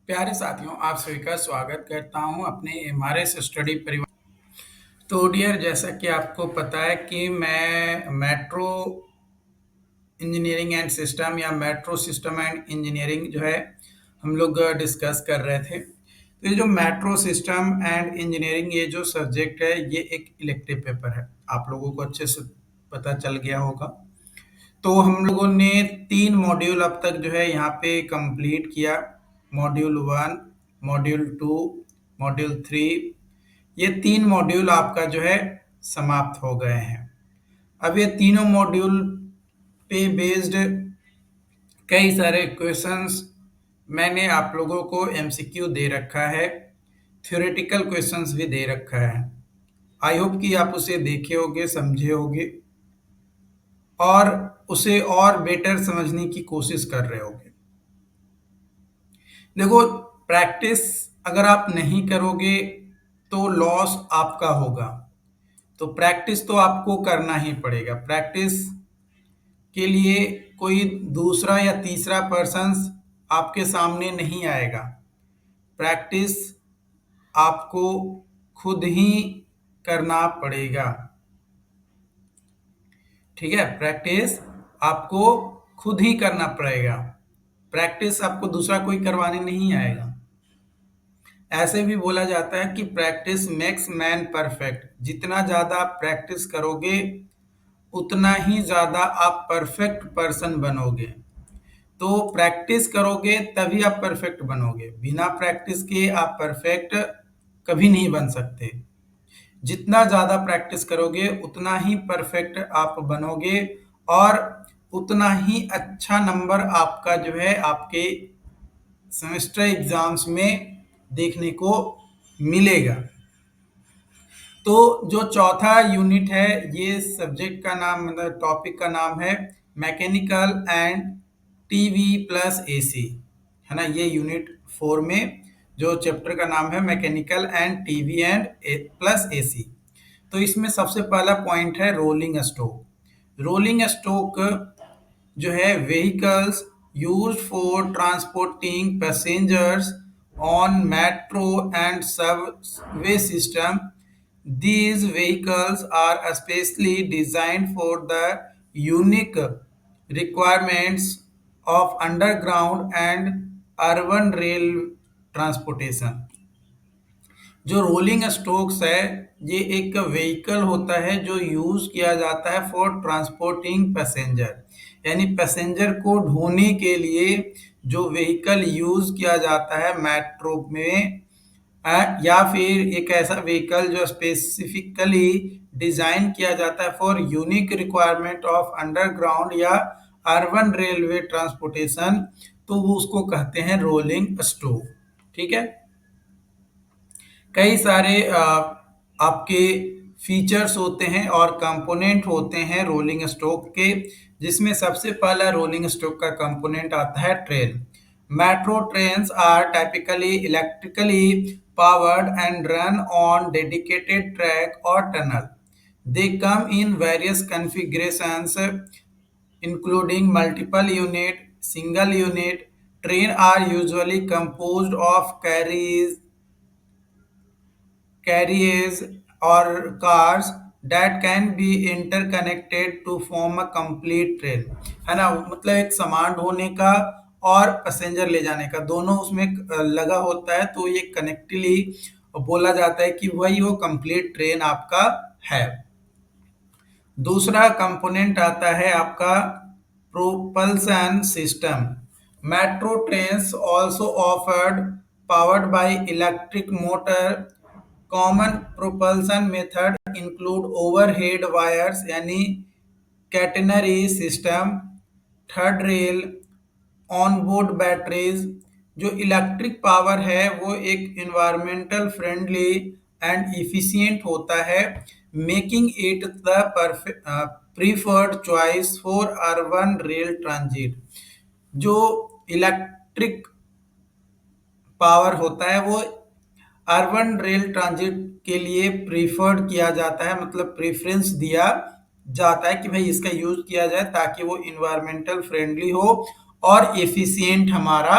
प्यारे साथियों, आप सभी का स्वागत करता हूं अपने एमआरएस स्टडी परिवार। तो डियर, जैसा कि आपको पता है कि मैं मेट्रो इंजीनियरिंग एंड सिस्टम या मेट्रो सिस्टम एंड इंजीनियरिंग जो है हम लोग डिस्कस कर रहे थे। तो ये जो मेट्रो सिस्टम एंड इंजीनियरिंग ये जो सब्जेक्ट है, ये एक इलेक्टिव पेपर है। आप लोगों को अच्छे से पता चल गया होगा। तो हम लोगों ने 3 मॉड्यूल अब तक जो है यहाँ पे कंप्लीट किया। Module 1, module 2, module 3। ये 3 मॉड्यूल आपका जो है समाप्त हो गए हैं। अब ये तीनों मॉड्यूल पे बेस्ड कई सारे क्वेश्चंस मैंने आप लोगों को एमसीक्यू दे रखा है, थ्योरेटिकल क्वेश्चंस भी दे रखा है। आई होप कि आप उसे देखे होंगे, समझे होंगे और उसे और बेटर समझने की कोशिश कर रहे होंगे। देखो, प्रैक्टिस अगर आप नहीं करोगे तो लॉस आपका होगा। तो प्रैक्टिस तो आपको करना ही पड़ेगा। प्रैक्टिस के लिए कोई दूसरा या तीसरा पर्सन आपके सामने नहीं आएगा। प्रैक्टिस आपको खुद ही करना पड़ेगा। ठीक है, प्रैक्टिस आपको खुद ही करना पड़ेगा। प्रैक्टिस आपको दूसरा कोई करवाने नहीं आएगा। ऐसे भी बोला जाता है कि प्रैक्टिस मेक्स मैन परफेक्ट। जितना ज्यादा आप प्रैक्टिस करोगे उतना ही ज्यादा आप परफेक्ट पर्सन बनोगे। तो प्रैक्टिस करोगे तभी आप परफेक्ट बनोगे। बिना प्रैक्टिस के आप परफेक्ट कभी नहीं बन सकते। जितना ज्यादा प्रैक्टिस करोगे उतना ही परफेक्ट आप बनोगे और उतना ही अच्छा नंबर आपका जो है आपके सेमेस्टर एग्जाम्स में देखने को मिलेगा। तो जो चौथा यूनिट है, ये सब्जेक्ट का नाम मतलब टॉपिक का नाम है mechanical and TV plus AC, है ना। ये यूनिट 4 में जो चैप्टर का नाम है mechanical and TV and plus AC. तो इसमें सबसे पहला पॉइंट है रोलिंग स्टॉक। रोलिंग स्टॉक जो है vehicles used for transporting passengers on metro and Subway system. These vehicles are especially designed for the unique requirements of underground and urban rail transportation। जो rolling stocks है, ये एक vehicle होता है जो use किया जाता है फॉर ट्रांसपोर्टिंग पैसेंजर, यानी पैसेंजर को ढोने के लिए जो व्हीकल यूज किया जाता है मेट्रो में, या फिर एक ऐसा व्हीकल जो स्पेसिफिकली डिजाइन किया जाता है for unique requirement of underground या अर्बन रेलवे ट्रांसपोर्टेशन, तो वो उसको कहते हैं रोलिंग स्टॉक। ठीक है, कई सारे आपके फीचर्स होते हैं और कंपोनेंट होते हैं रोलिंग स्टॉक के, जिसमें सबसे पहला रोलिंग स्टॉक का कंपोनेंट आता है train. Metro trains are typically electrically powered and run on dedicated track or tunnel. They come in various configurations, including multiple unit, single unit. Train are usually composed of carriages or cars that can be interconnected to form a complete train, है ना। मतलब एक सामान ढोने का और passenger ले जाने का दोनों उसमें लगा होता है, तो ये कनेक्टिवली बोला जाता है कि वही वो कंप्लीट ट्रेन आपका है। दूसरा कंपोनेंट आता है आपका propulsion system. Metro trains also offered powered by electric motor. Common propulsion method include overhead wires यानी catenary system, third rail, onboard batteries. जो इलेक्ट्रिक पावर है वो एक इन्वायरमेंटल फ्रेंडली एंड इफिशिएंट होता है, making it the preferred choice for urban rail transit. जो electric power होता है वो अर्बन रेल ट्रांजिट के लिए प्रीफर्ड किया जाता है, मतलब प्रेफरेंस दिया जाता है कि भाई इसका यूज किया जाए ताकि वो इन्वायरमेंटल फ्रेंडली हो और एफिशिएंट हमारा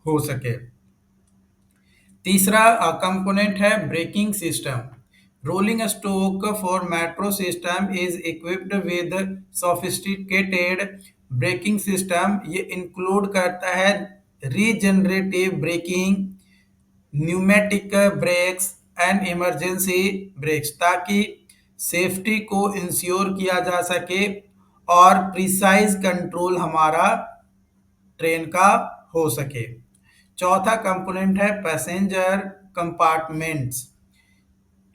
हो सके। तीसरा कंपोनेंट है braking system. Rolling stock for metro system is equipped with sophisticated braking system. ये इंक्लूड करता है regenerative braking, pneumatic brakes and emergency brakes, ताकि सेफ्टी को इंश्योर किया जा सके और प्रिसाइज कंट्रोल हमारा ट्रेन का हो सके। चौथा कंपोनेंट है passenger compartments.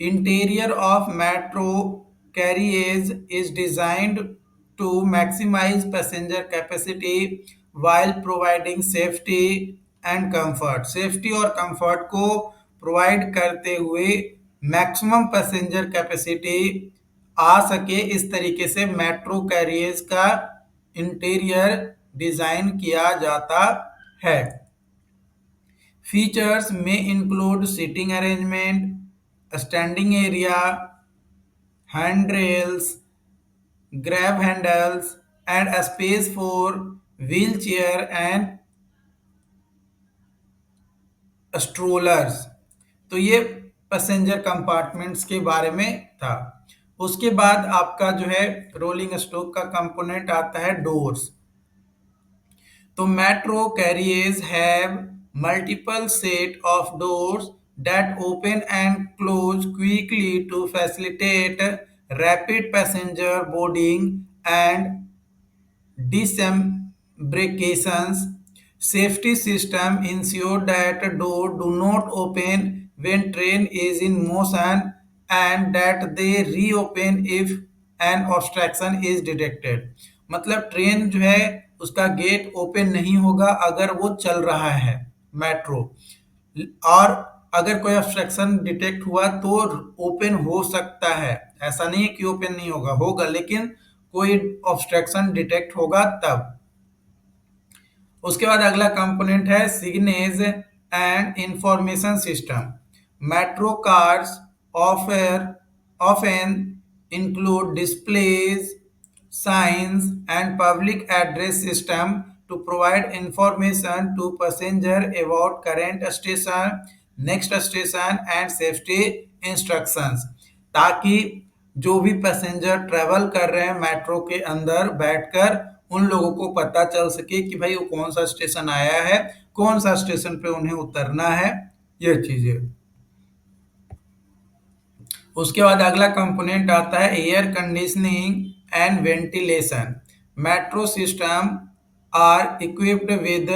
Interior of metro carriage is designed to maximize passenger capacity while providing safety and comfort. Safety और comfort को provide करते हुए maximum passenger capacity आ सके, इस तरीके से मेट्रो कैरियर्स का इंटीरियर डिजाइन किया जाता है। Features may include seating arrangement, a standing area, handrails, grab handles, and a space for wheelchair and strollers। तो ये पैसेंजर कंपार्टमेंट्स के बारे में था। उसके बाद आपका जो है रोलिंग स्टॉक का कंपोनेंट आता है डोर्स। तो metro carriages have multiple set of doors that open and close quickly to facilitate rapid passenger boarding and disembarkations. Safety system ensure that door do not open when train is in motion and that they reopen if an obstruction is detected। मतलब train जो है उसका gate open नहीं होगा अगर वो चल रहा है मेट्रो, और अगर कोई ऑब्स्ट्रक्शन डिटेक्ट हुआ तो ओपन हो सकता है। ऐसा नहीं है कि ओपन नहीं होगा, होगा, लेकिन कोई ऑब्स्ट्रक्शन डिटेक्ट होगा तब। उसके बाद अगला कंपोनेंट है signage and information system. Metro cars offer often include displays, signs and public address system to provide information to passenger about current station, next station and safety instructions, ताकि जो भी passenger travel कर रहे हैं metro के अंदर बैठकर उन लोगों को पता चल सके कि भाई वो कौन सा स्टेशन आया है, कौन सा स्टेशन पे उन्हें उतरना है, ये चीजें। उसके बाद अगला कंपोनेंट आता है air conditioning and ventilation. Metro system are equipped with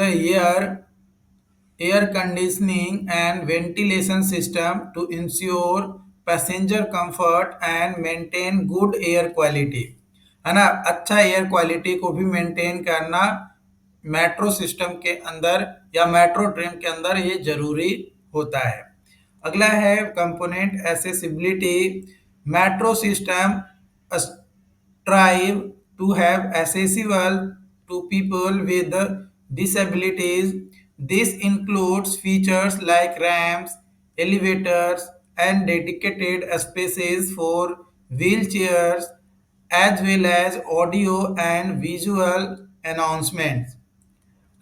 air conditioning and ventilation system to ensure passenger comfort and maintain good air quality, है ना। अच्छा एयर क्वालिटी को भी मेंटेन करना मेट्रो सिस्टम के अंदर या मेट्रो ट्रेन के अंदर ये जरूरी होता है। अगला है component accessibility. Metro system strive to have accessible to people with disabilities. This includes features like ramps, elevators, and dedicated spaces for wheelchairs, as well as audio and visual announcements।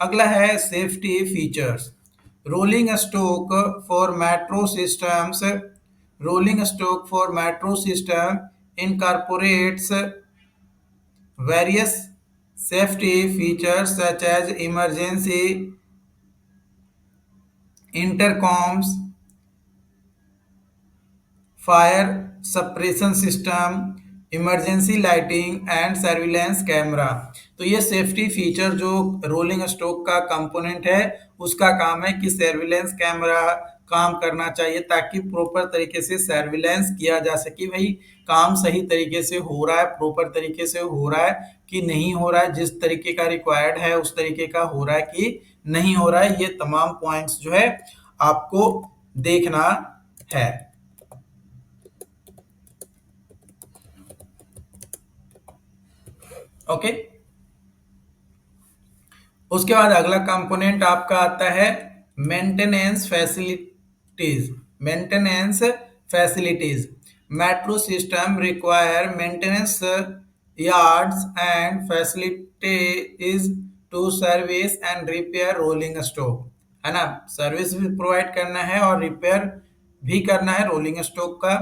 अगला है safety features. Rolling stock for metro systems. Rolling stock for metro system incorporates various safety features such as emergency intercoms, fire suppression system, emergency lighting and surveillance camera. तो ये safety feature जो rolling stock का component है उसका काम है कि surveillance camera काम करना चाहिए ताकि प्रॉपर तरीके से सर्विलेंस किया जा सके, भाई काम सही तरीके से हो रहा है, प्रॉपर तरीके से हो रहा है कि नहीं हो रहा है, जिस तरीके का रिक्वायर्ड है उस तरीके का हो रहा है कि नहीं हो रहा है। ये तमाम पॉइंट्स जो है आपको देखना है। ओके, उसके बाद अगला कंपोनेंट आपका आता है maintenance facilities. Maintenance facilities. Metro system require maintenance yards and facilities to service and repair rolling stock. है ना, सर्विस भी प्रोवाइड करना है और रिपेयर भी करना है रोलिंग स्टॉक का।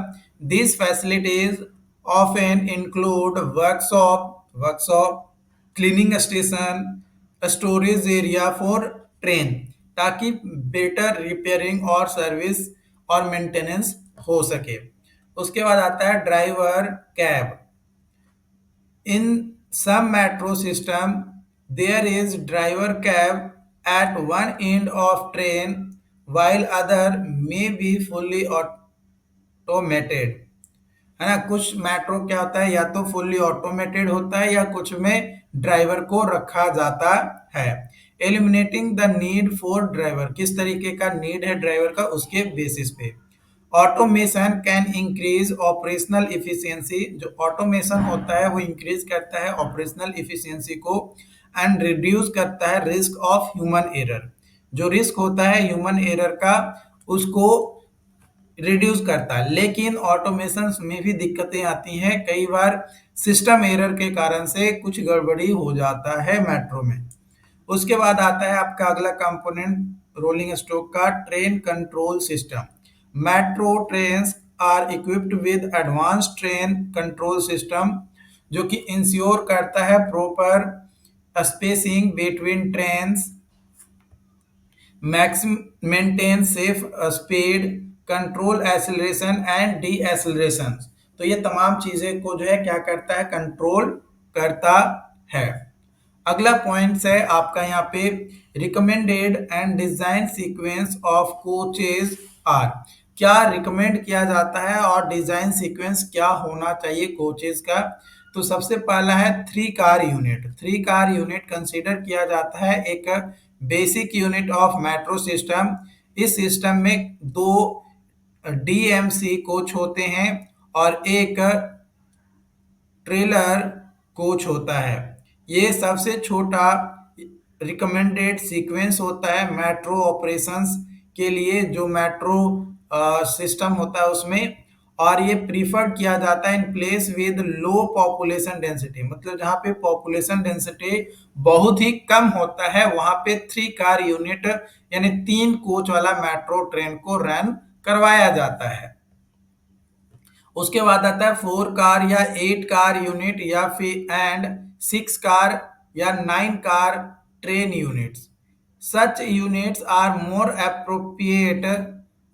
This facilities often include workshop, cleaning station, storage area for train, ताकि बेटर रिपेयरिंग और सर्विस और मेंटेनेंस हो सके। उसके बाद आता है driver cab. In some metro system, there is driver cab at one end of train, while other may be fully automated. है ना, कुछ मेट्रो क्या होता है, या तो फुल्ली ऑटोमेटेड होता है या कुछ में ड्राइवर को रखा जाता है। Eliminating the need for driver, किस तरीके का नीड है ड्राइवर का, उसके बेसिस पे। Automation can increase operational efficiency, जो ऑटोमेशन होता है वो इंक्रीज करता है ऑपरेशनल इफिशियंसी को, एंड रिड्यूस करता है रिस्क ऑफ ह्यूमन एरर, जो रिस्क होता है ह्यूमन एरर का उसको रिड्यूस करता है। लेकिन ऑटोमेशन में भी दिक्कतें आती हैं, कई बार सिस्टम एरर के कारण से कुछ गड़बड़ी हो जाता है मेट्रो में। उसके बाद आता है आपका अगला कंपोनेंट रोलिंग स्टॉक का, train control system. Metro trains are equipped with advance train control system, जो कि इंश्योर करता है proper spacing between trains, maintain safe speed, control acceleration and de acceleration. तो ये तमाम चीजें को जो है क्या करता है, कंट्रोल करता है। अगला पॉइंट है आपका यहाँ पे, recommended and design sequence of coaches are. क्या रिकमेंड किया जाता है और डिजाइन सीक्वेंस क्या होना चाहिए कोचेज का। तो सबसे पहला है 3 car unit. 3 car unit consider किया जाता है एक basic unit of metro system. इस सिस्टम में 2 डीएमसी कोच होते हैं और एक ट्रेलर कोच होता है। ये सबसे छोटा रिकमेंडेड सीक्वेंस होता है मेट्रो ऑपरेशंस के लिए, जो मेट्रो सिस्टम होता है उसमें। और ये प्रीफर्ड किया जाता है in place with low population density, मतलब जहाँ पे पॉपुलेशन डेंसिटी बहुत ही कम होता है वहां पे 3 कार यूनिट यानी 3 कोच वाला मेट्रो ट्रेन को रन करवाया जाता है। उसके बाद आता है 4 कार या 8 कार यूनिट या फिर एंड 6 कार या 9 car train units. Such units are more appropriate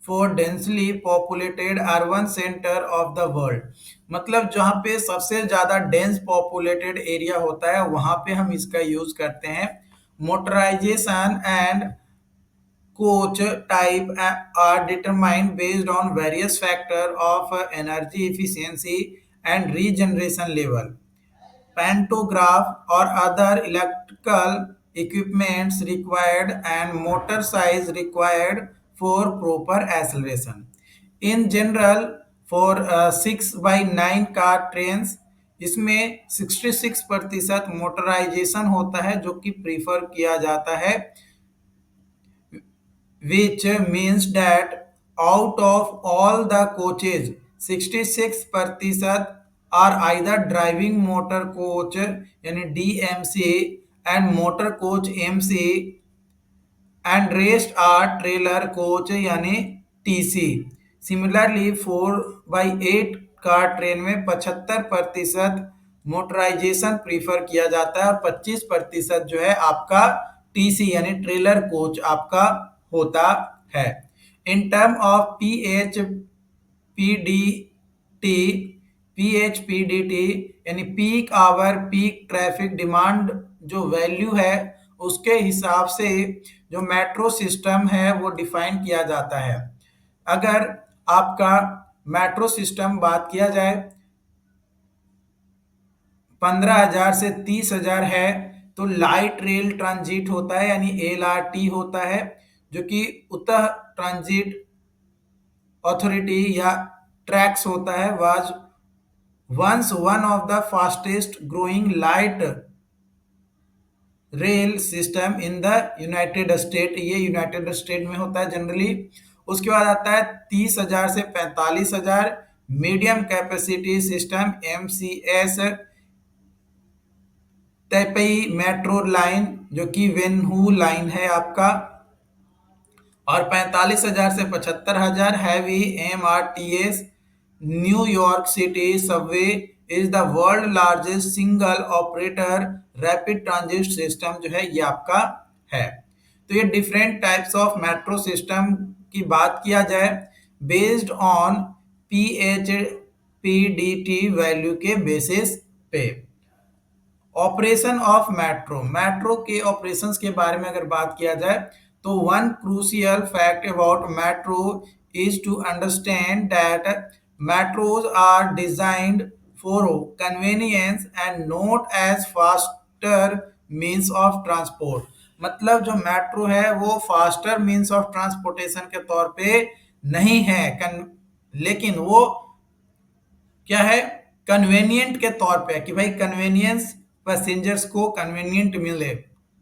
for densely populated urban centre of the world, मतलब जहाँ पे सबसे ज्यादा डेंस पॉपुलेटेड एरिया होता है वहां पे हम इसका यूज करते हैं। Motorisation and coach type are determined based on various factors of energy efficiency and regeneration level. Pantograph or other electrical equipments required and motor size required for proper acceleration. In general, for 6/9 car trains, इसमें 66% motorisation होता है जो कि prefer किया जाता है, which means that out of all the coaches 66% are either driving motor coach यानी DMC and motor coach MC and rest are trailer coach यानी TC। सिमिलरली 4/8 कार ट्रेन में 75% मोटराइजेशन प्रीफर किया जाता है और 25% जो है आपका टीसी यानी ट्रेलर कोच आपका होता है। इन टर्म ऑफ पीएचपीडीटी यानी peak hour peak traffic demand, जो वैल्यू है उसके हिसाब से जो मेट्रो सिस्टम है वो डिफाइन किया जाता है। अगर आपका मेट्रो सिस्टम बात किया जाए 15,000 से 30,000 है तो लाइट रेल ट्रांजिट होता है यानी एलआरटी होता है, जो कि उत्तर ट्रांजिट अथॉरिटी या ट्रैक्स होता है। Was once one of the fastest growing light rail system in the United State, ये यूनाइटेड स्टेट में होता है जनरली। उसके बाद आता है 30,000 से 45,000 medium capacity system MCS Taipei metro line, जो कि वेन्हू लाइन है आपका। और 45,000 से 75,000 heavy MRTS New York city subway is the world largest single operator rapid transit system जो है ये आपका है। तो ये different types of metro system की बात किया जाए बेस्ड ऑन PHPDT वैल्यू के बेसिस पे। ऑपरेशन ऑफ मेट्रो, मेट्रो के ऑपरेशंस के बारे में अगर बात किया जाए तो one crucial fact about metro is to understand that metros are designed for convenience and not as faster means of transport. मतलब जो मेट्रो है वो फास्टर मीन्स ऑफ ट्रांसपोर्टेशन के तौर पे नहीं है, लेकिन वो क्या है, कन्वेनियंट के तौर पे कि भाई कन्वेनियंस पैसेंजर्स को कन्वेनियंट मिले,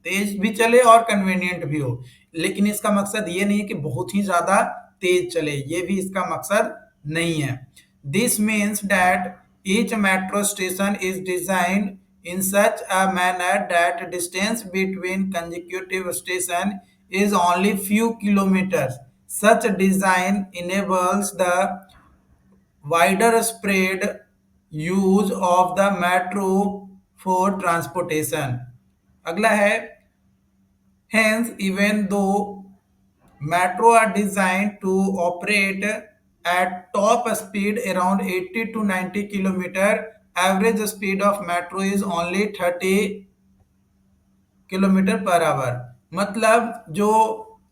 तेज भी चले और कन्वेनियंट भी हो। लेकिन इसका मकसद ये नहीं है कि बहुत ही ज्यादा तेज चले, ये भी इसका मकसद नहीं है। This means that each metro station is designed in such a manner that distance between consecutive station is only few kilometers. Such design enables the wider spread use of the metro for transportation. अगला है hence even though metro are designed to operate at top speed around 80 to 90 kilometer, average speed of metro is only 30 kilometre per hour. मतलब जो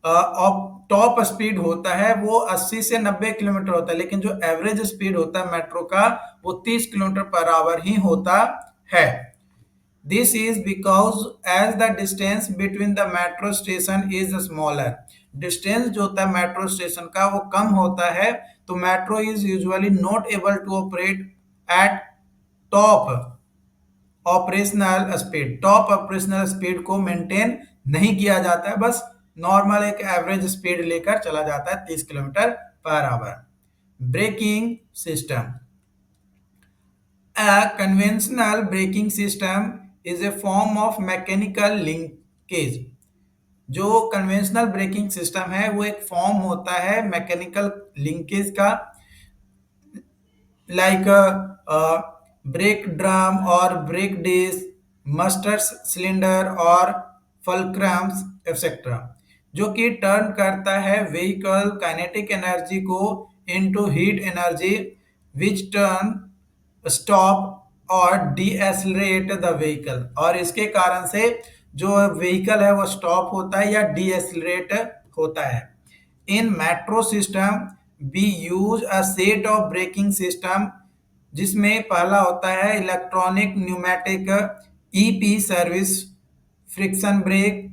top speed होता है वो 80 से 90 kilometre होता है, लेकिन जो एवरेज स्पीड होता है मेट्रो का वो 30 किलोमीटर पर आवर ही होता है। This is because as the distance between the metro station is smaller. Distance जो होता है मेट्रो स्टेशन का वो कम होता है, तो metro is usually not able to operate at top operational speed. Top operational speed को मेंटेन नहीं किया जाता है, बस नॉर्मल एक एवरेज स्पीड लेकर चला जाता है 30 kilometre per hour. Braking system, A conventional braking system is a form of mechanical linkage। जो कन्वेंशनल ब्रेकिंग सिस्टम है वो एक फॉर्म होता है मैकेनिकल लिंकेज का, लाइक ब्रेक ड्रम और ब्रेक डिस्क, मस्टर सिलेंडर और फलक्रम्स एक्सेट्रा, जो कि टर्न करता है व्हीकल काइनेटिक एनर्जी को into heat energy which turn stop और डीएसलरेट द व्हीकल। और इसके कारण से जो व्हीकल है वो स्टॉप होता है या डीएसलरेट होता है। In metro system we use a set of braking system, जिसमें पहला होता है electronic pneumatic EP service friction brake,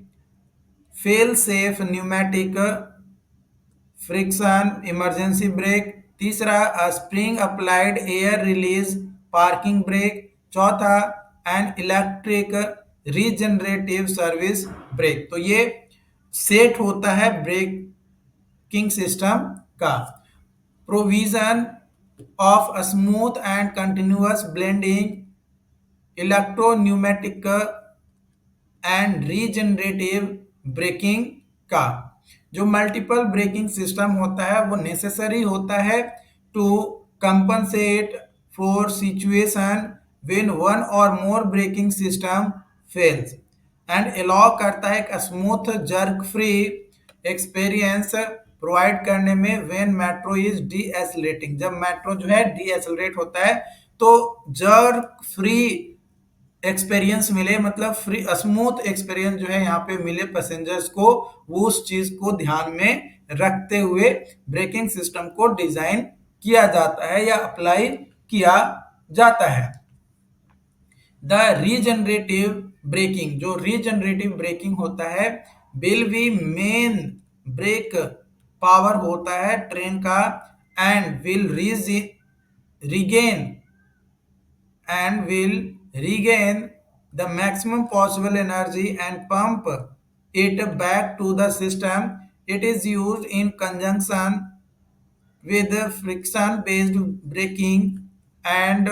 fail safe pneumatic friction emergency brake, तीसरा spring applied air release parking brake, चौथा and electric regenerative service brake. तो ये set होता है ब्रेकिंग सिस्टम का। Provision of smooth and continuous blending electropneumatic and regenerative braking का। जो multiple braking system होता है वो नेसेसरी होता है to compensate for situation when one or more braking system fails and allow करता है एक smooth jerk free experience provide करने में व्हेन मेट्रो इज डीएसलेटिंग। जब मेट्रो जो है डीएसलरेट होता है तो जर्क फ्री एक्सपीरियंस मिले, मतलब फ्री स्मूथ एक्सपीरियंस जो है यहाँ पे मिले पैसेंजर्स को, वो उस चीज को ध्यान में रखते हुए ब्रेकिंग सिस्टम को डिजाइन किया जाता है या अप्लाई किया जाता है। द रीजनरेटिव ब्रेकिंग, जो रीजनरेटिव ब्रेकिंग होता है will be main brake power होता है ट्रेन का and will regain the maximum possible energy and pump it back to the system. It is used in conjunction with friction based braking and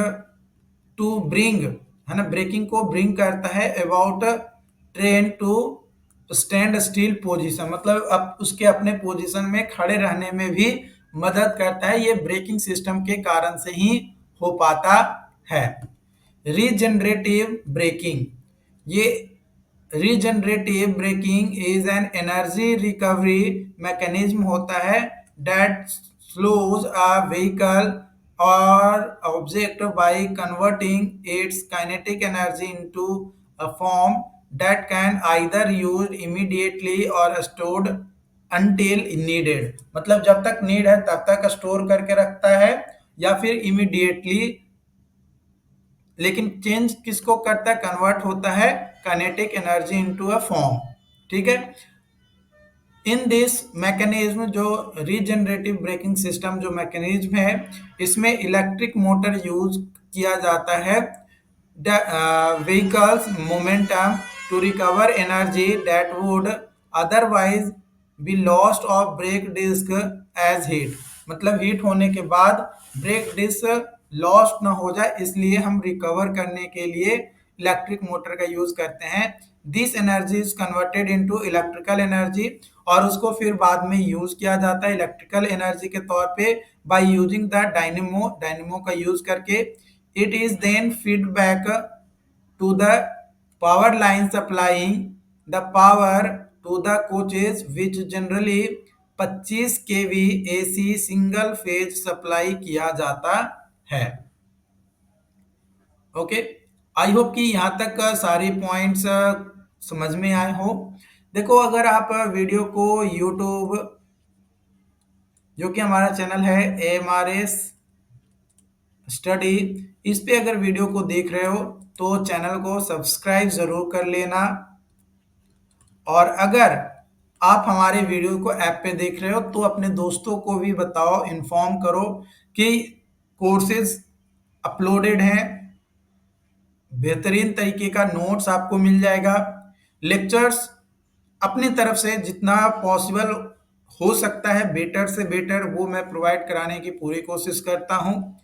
to bring, है ना, breaking को bring करता है about train to standstill position, मतलब अब उसके अपने position में खड़े रहने में भी मदद करता है। ये ब्रेकिंग सिस्टम के कारण से ही हो पाता है। रीजनरेटिव ब्रेकिंग, ये regenerative braking is an energy recovery mechanism होता है दैट स्लोज अ व्हीकल और object by converting it's kinetic energy into a form that can either used immediately or stored until needed, मतलब जब तक need है तब तक स्टोर करके रखता है या फिर इमीडिएटली, लेकिन चेंज किसको करता है, कन्वर्ट होता है kinetic energy into a form. ठीक है, इन दिस मैकेनिज्म, जो रीजनरेटिव ब्रेकिंग सिस्टम जो मैकेनिज्म है, इसमें इलेक्ट्रिक मोटर यूज किया जाता है vehicles momentum to recover energy that would otherwise be lost of brake disc as heat, मतलब हीट होने के बाद ब्रेक डिस्क लॉस्ट ना हो जाए, इसलिए हम रिकवर करने के लिए इलेक्ट्रिक मोटर का यूज करते हैं। This energy is converted into electrical energy, और उसको फिर बाद में यूज किया जाता है इलेक्ट्रिकल एनर्जी के तौर पे by using the dynamo, dynamo का यूज करके। It is then feed back to the power line supplying the power to the coaches, which generally 25 kV AC single phase supply किया जाता है। ओके, आई होप कि यहाँ तक सारे points समझ में आए हो। देखो, अगर आप वीडियो को यूट्यूब, जो कि हमारा चैनल है AMRS स्टडी, इस पे अगर वीडियो को देख रहे हो तो चैनल को सब्सक्राइब जरूर कर लेना। और अगर आप हमारे वीडियो को ऐप पे देख रहे हो तो अपने दोस्तों को भी बताओ, इन्फॉर्म करो कि कोर्सेज अपलोडेड हैं, बेहतरीन तरीके का नोट्स आपको मिल जाएगा। लेक्चर्स अपनी तरफ से जितना पॉसिबल हो सकता है बेटर से बेटर वो मैं प्रोवाइड कराने की पूरी कोशिश करता हूँ।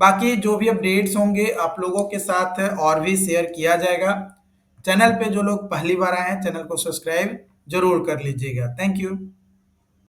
बाकी जो भी अपडेट्स होंगे आप लोगों के साथ और भी शेयर किया जाएगा। चैनल पे जो लोग पहली बार आए हैं, चैनल को सब्सक्राइब जरूर कर लीजिएगा। Thank you.